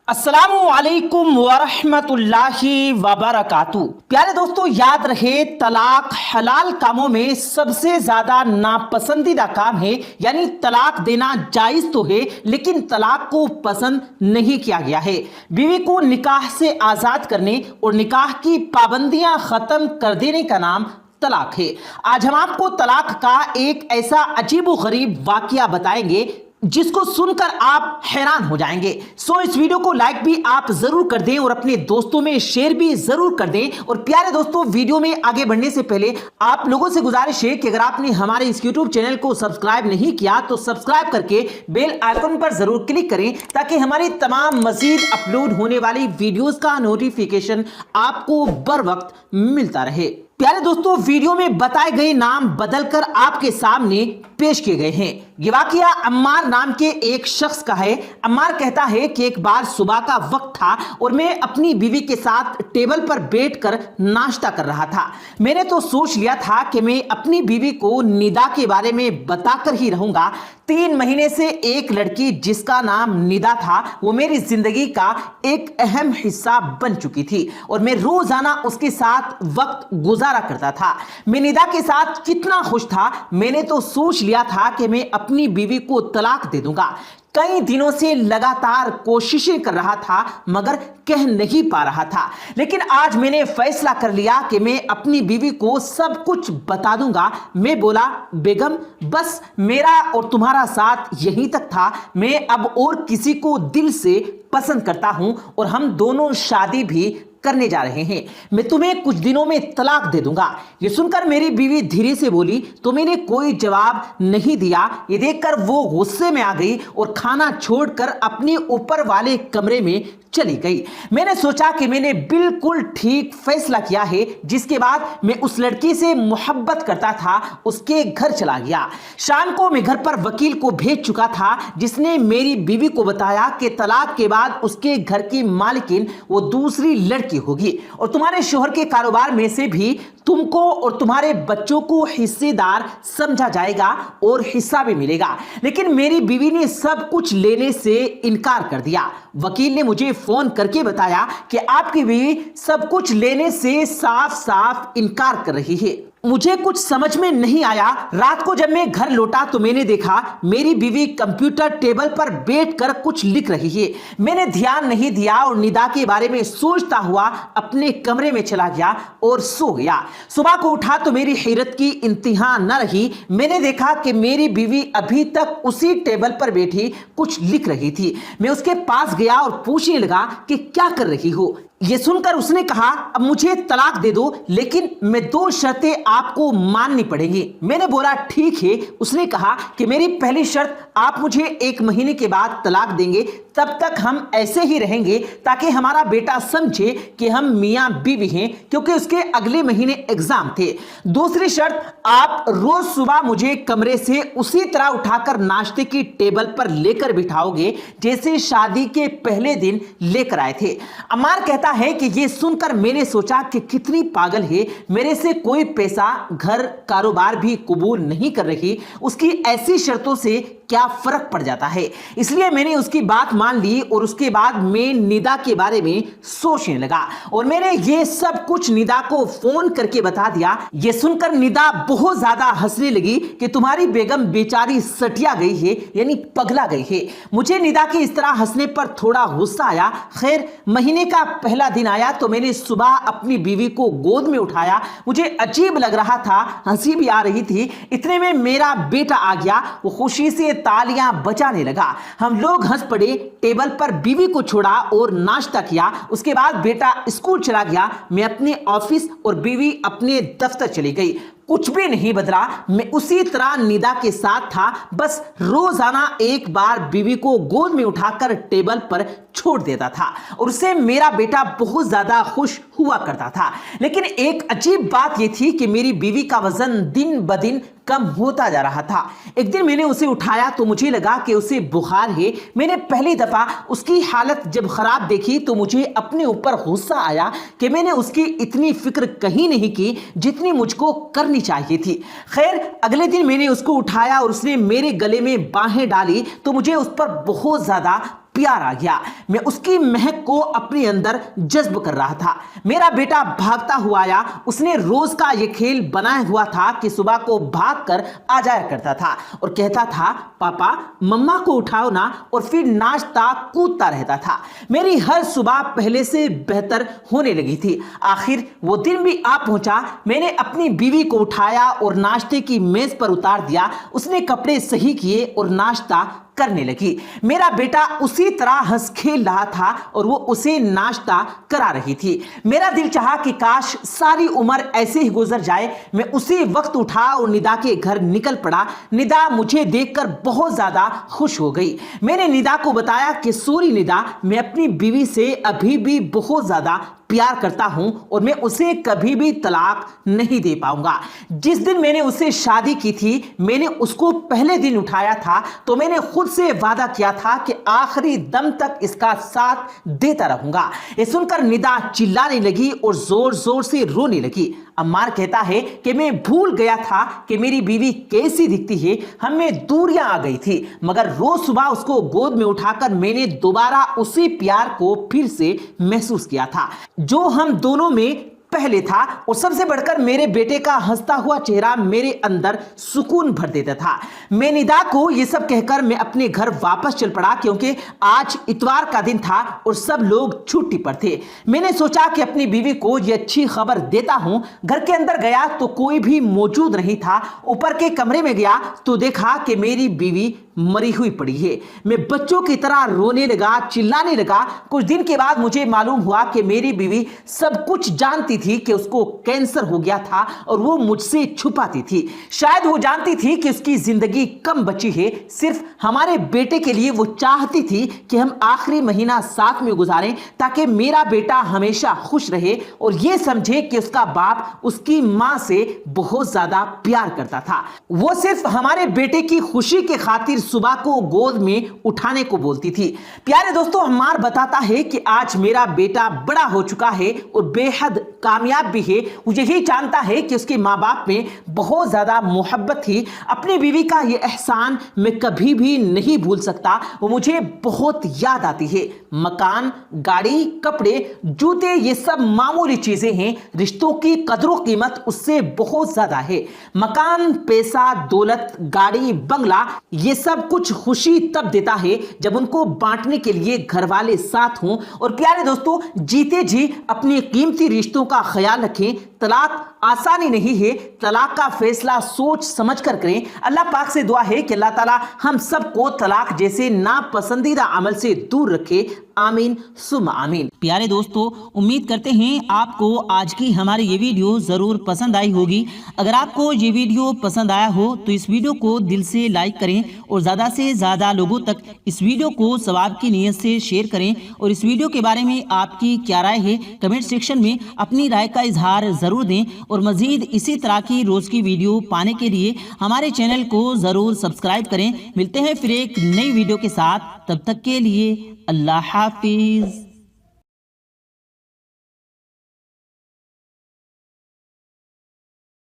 السلام علیکم ورحمۃ اللہ وبرکاتہ۔ پیارے دوستو، یاد رہے طلاق حلال کاموں میں سب سے زیادہ ناپسندیدہ کام ہے، یعنی طلاق دینا جائز تو ہے لیکن طلاق کو پسند نہیں کیا گیا ہے۔ بیوی کو نکاح سے آزاد کرنے اور نکاح کی پابندیاں ختم کر دینے کا نام طلاق ہے۔ آج ہم آپ کو طلاق کا ایک ایسا عجیب و غریب واقعہ بتائیں گے جس کو سن کر آپ حیران ہو جائیں گے۔ اس ویڈیو کو لائک بھی آپ ضرور کر دیں اور اپنے دوستوں میں شیئر بھی ضرور کر دیں۔ اور پیارے دوستوں، ویڈیو میں آگے بڑھنے سے پہلے آپ لوگوں سے گزارش ہے کہ اگر آپ نے ہمارے اس یوٹیوب چینل کو سبسکرائب نہیں کیا تو سبسکرائب کر کے بیل آئیکن پر ضرور کلک کریں تاکہ ہماری تمام مزید اپلوڈ ہونے والی ویڈیوز کا نوٹیفیکیشن آپ کو بر وقت ملتا رہے۔ پیارے دوستو، ویڈیو میں بتائے گئے نام بدل کر آپ کے سامنے پیش کیے گئے ہیں۔ یہ واقعہ عمار نام کے ایک شخص کا ہے۔ عمار کہتا ہے کہ ایک بار صبح کا وقت تھا اور میں اپنی بیوی کے ساتھ ٹیبل پر بیٹھ کر ناشتہ کر رہا تھا۔ میں نے تو سوچ لیا تھا کہ میں اپنی بیوی کو ندا کے بارے میں بتا کر ہی رہوں گا۔ 3 مہینے سے ایک لڑکی جس کا نام ندا تھا وہ میری زندگی کا ایک اہم حصہ بن چکی تھی اور میں روزانہ اس کے ساتھ وقت گزارا کرتا تھا۔ میں ندا کے ساتھ کتنا خوش تھا، میں نے تو سوچ لیا تھا کہ میں اپنی بیوی کو طلاق دے دوں گا۔ کئی دنوں سے لگاتار کوششیں کر رہا تھا مگر کہہ نہیں پا رہا تھا، لیکن آج میں نے فیصلہ کر لیا کہ میں اپنی بیوی کو سب کچھ بتا دوں گا۔ میں بولا، بیگم بس میرا اور تمہارا ساتھ یہیں تک تھا، میں اب اور کسی کو دل سے پسند کرتا ہوں اور ہم دونوں شادی بھی کرنے جا رہے ہیں۔ میں تمہیں کچھ دنوں میں طلاق دے دوں گا۔ یہ سن کر میری بیوی دھیرے سے بولی تو میں نے کوئی جواب نہیں دیا۔ یہ دیکھ کر وہ غصے میں آ گئی اور کھانا چھوڑ کر اپنے اوپر والے کمرے میں چلی گئی۔ میں نے سوچا کہ میں نے بالکل ٹھیک فیصلہ کیا ہے۔ جس کے بعد میں اس لڑکی سے محبت کرتا تھا، اس کے گھر چلا گیا۔ شام کو میں گھر پر وکیل کو بھیج چکا تھا جس نے میری بیوی کو بتایا کہ طلاق کے بعد اس کے گھر کی مالکن وہ دوسری لڑکی ہوگی اور تمہارے شوہر کے کاروبار میں سے بھی تم کو اور تمہارے بچوں کو حصے دار سمجھا جائے گا اور حصہ بھی ملے گا۔ لیکن میری بیوی نے سب کچھ لینے سے انکار کر دیا۔ وکیل نے مجھے فون کر کے بتایا کہ آپ کی بیوی سب کچھ لینے سے صاف صاف انکار کر رہی ہے۔ مجھے کچھ سمجھ میں نہیں آیا۔ رات کو جب میں گھر لوٹا تو میں نے دیکھا میری بیوی کمپیوٹر ٹیبل پر بیٹھ کر کچھ لکھ رہی ہے۔ میں نے دھیان نہیں دیا اور ندا کے بارے میں سوچتا ہوا اپنے کمرے میں چلا گیا اور سو گیا۔ صبح کو اٹھا تو میری حیرت کی انتہا نہ رہی۔ میں نے دیکھا کہ میری بیوی ابھی تک اسی ٹیبل پر بیٹھی کچھ لکھ رہی تھی۔ میں اس کے پاس گیا اور پوچھنے لگا کہ کیا کر رہی ہو۔ یہ سن کر اس نے کہا، اب مجھے طلاق دے دو لیکن میں 2 شرطیں آپ کو ماننی پڑیں گی۔ میں نے بولا ٹھیک ہے۔ اس نے کہا کہ میری پہلی شرط، آپ مجھے 1 مہینے کے بعد طلاق دیں گے، تب تک ہم ایسے ہی رہیں گے تاکہ ہمارا بیٹا سمجھے کہ ہم میاں بیوی ہیں، کیونکہ اس کے اگلے مہینے ایگزام تھے۔ دوسری شرط، آپ روز صبح مجھے کمرے سے اسی طرح اٹھا کر ناشتے کی ٹیبل پر لے کر بٹھاؤ گے جیسے شادی کے پہلے دن لے کر آئے تھے۔ عمار کہتا ہے کہ یہ سن کر میں نے سوچا کہ کتنی پاگل ہے، میرے سے کوئی پیسہ، گھر، کاروبار بھی قبول نہیں کر رہی، اس کی ایسی شرطوں سے کیا فرق پڑ جاتا ہے۔ اس لیے میں نے اس کی بات مان لی اور اس کے بعد میں ندا کے بارے میں سوچنے لگا اور میں نے یہ سب کچھ ندا کو فون کر کے بتا دیا۔ یہ سن کر ندا بہت زیادہ ہنسنے لگی کہ تمہاری بیگم بیچاری سٹیا گئی ہے، یعنی پگلا گئی ہے۔ مجھے ندا کے اس طرح ہنسنے پر تھوڑا غصہ آیا۔ خیر، مہینے کا پہلا دن آیا تو میں نے صبح اپنی بیوی کو گود میں اٹھایا۔ مجھے عجیب لگ رہا تھا، ہنسی بھی آ رہی تھی۔ اتنے میں میرا بیٹا آ گیا۔ وہ خوشی سے تالیاں بجانے لگا۔ ہم لوگ ہنس پڑے۔ ٹیبل پر بیوی کو چھوڑا اور ناشتہ کیا۔ اس کے بعد بیٹا اسکول چلا گیا۔ میں اپنے آفس اور بیوی اپنے دفتر چلی گئی۔ کچھ بھی نہیں بدلا، میں اسی طرح ندا کے ساتھ تھا، بس روزانہ ایک بار بیوی کو گود میں اٹھا کر ٹیبل پر چھوڑ دیتا تھا اور اس سے میرا بیٹا بہت زیادہ خوش ہوا کرتا تھا۔ لیکن ایک عجیب بات یہ تھی کہ میری بیوی کا وزن دن بدن کم ہوتا جا رہا تھا۔ ایک دن میں نے اسے اٹھایا تو مجھے لگا کہ اسے بخار ہے۔ میں نے پہلی دفعہ اس کی حالت جب خراب دیکھی تو مجھے اپنے اوپر غصہ آیا کہ میں نے اس کی اتنی فکر کہیں نہیں کی جتنی مجھ کو کرنی چاہیے تھی۔ خیر، اگلے دن میں نے اس کو اٹھایا اور اس نے میرے گلے میں باہیں ڈالی تو مجھے اس پر بہت زیادہ پیار آ گیا۔ میں اس کی مہک کو اپنے اندر جذب کر رہا تھا۔ میرا بیٹا بھاگتا ہوا آیا۔ اس نے روز کا یہ کھیل بنایا ہوا تھا کہ صبح کو بھاگ کر آ جایا کرتا تھا اور کہتا تھا پاپا مما کو اٹھاؤ نا، اور پھر ناچتا کودتا رہتا تھا۔ میری ہر صبح پہلے سے بہتر ہونے لگی تھی۔ آخر وہ دن بھی آ پہنچا۔ میں نے اپنی بیوی کو اٹھایا اور ناشتے کی میز پر اتار دیا۔ اس نے کپڑے صحیح کیے اور ناشتہ کرنے لگی۔ میرا بیٹا اسی طرح ہنس کھیل رہا تھا اور وہ اسے ناشتہ کرا رہی تھی۔ میرا دل چاہا کہ کاش ساری عمر ایسے ہی گزر جائے۔ میں اسی وقت اٹھا اور ندا کے گھر نکل پڑا۔ ندا مجھے دیکھ کر بہت زیادہ خوش ہو گئی۔ میں نے ندا کو بتایا کہ سوری ندا، میں اپنی بیوی سے ابھی بھی بہت زیادہ پیار کرتا ہوں اور میں اسے کبھی بھی طلاق نہیں دے پاؤں گا۔ جس دن میں نے اسے شادی کی تھی، میں نے اس کو پہلے دن اٹھایا تھا تو میں نے خود سے وعدہ کیا تھا کہ آخری دم تک اس کا ساتھ دیتا رہوں گا۔ یہ سن کر ندا چلانے لگی اور زور زور سے رونے لگی۔ عمار کہتا ہے کہ میں بھول گیا تھا کہ میری بیوی کیسی دکھتی ہے۔ ہم میں دوریاں آ گئی تھی، مگر روز صبح اس کو گود میں اٹھا کر میں نے دوبارہ اسی پیار کو پھر سے محسوس کیا تھا جو ہم دونوں میں پہلے تھا، اور سب سے بڑھ کر میرے بیٹے کا ہنستا ہوا چہرہ میرے اندر سکون بھر دیتا تھا۔ میں ندا کو یہ سب کہہ کر میں اپنے گھر واپس چل پڑا، کیونکہ آج اتوار کا دن تھا اور سب لوگ چھٹی پر تھے۔ میں نے سوچا کہ اپنی بیوی کو یہ اچھی خبر دیتا ہوں۔ گھر کے اندر گیا تو کوئی بھی موجود نہیں تھا۔ اوپر کے کمرے میں گیا تو دیکھا کہ میری بیوی مری ہوئی پڑی ہے۔ میں بچوں کی طرح رونے لگا، چلانے لگا۔ کچھ دن کے بعد مجھے معلوم ہوا کہ میری بیوی سب کچھ جانتی تھی کہ اس کو کینسر ہو گیا تھا اور وہ مجھ سے چھپاتی تھی۔ شاید وہ جانتی تھی کہ اس کی زندگی کم بچی ہے۔ صرف ہمارے بیٹے کے لیے وہ چاہتی تھی کہ ہم آخری مہینہ ساتھ میں گزاریں تاکہ میرا بیٹا ہمیشہ خوش رہے اور یہ سمجھے کہ اس کا باپ اس کی ماں سے بہت زیادہ پیار کرتا تھا۔ وہ صرف ہمارے بیٹے کی خوشی کے خاطر صبح کو گود میں اٹھانے کو بولتی تھی۔ پیارے دوستو، عمار بتاتا ہے کہ آج میرا بیٹا بڑا ہو چکا ہے اور بے حد کامیاب بھی ہے۔ وہ یہی جانتا ہے کہ اس کے ماں باپ میں بہت زیادہ محبت تھی۔ اپنی بیوی کا یہ احسان میں کبھی بھی نہیں بھول سکتا۔ وہ مجھے بہت یاد آتی ہے۔ مکان، گاڑی، کپڑے، جوتے، یہ سب معمولی چیزیں ہیں۔ رشتوں کی قدر و قیمت اس سے بہت زیادہ ہے۔ مکان، پیسہ، دولت، گاڑی، بنگلہ، یہ سب کچھ خوشی تب دیتا ہے جب ان کو بانٹنے کے لیے گھر والے ساتھ ہوں۔ اور پیارے دوستو، جیتے جی اپنی قیمتی رشتوں کا خیال رکھیں۔ طلاق آسانی نہیں ہے۔ طلاق کا فیصلہ سوچ سمجھ کر کریں۔ اللہ پاک سے دعا ہے کہ اللہ تعالی ہم سب کو طلاق جیسے ناپسندیدہ عمل سے دور رکھے۔ آمین ثم آمین۔ پیارے دوستو، امید کرتے ہیں آپ کو آج کی ہماری یہ ویڈیو ضرور پسند آئی ہوگی۔ اگر آپ کو یہ ویڈیو پسند آیا ہو تو اس ویڈیو کو دل سے لائک کریں اور زیادہ سے زیادہ لوگوں تک اس ویڈیو کو ثواب کی نیت سے شیئر کریں، اور اس ویڈیو کے بارے میں آپ کی کیا رائے ہے کمنٹ سیکشن میں اپنی رائے کا اظہار ضرور دیں، اور مزید اسی طرح کی روز کی ویڈیو پانے کے لیے ہمارے چینل کو ضرور سبسکرائب کریں۔ ملتے ہیں پھر ایک نئی ویڈیو کے ساتھ، تب تک کے لیے اللہ حافظ۔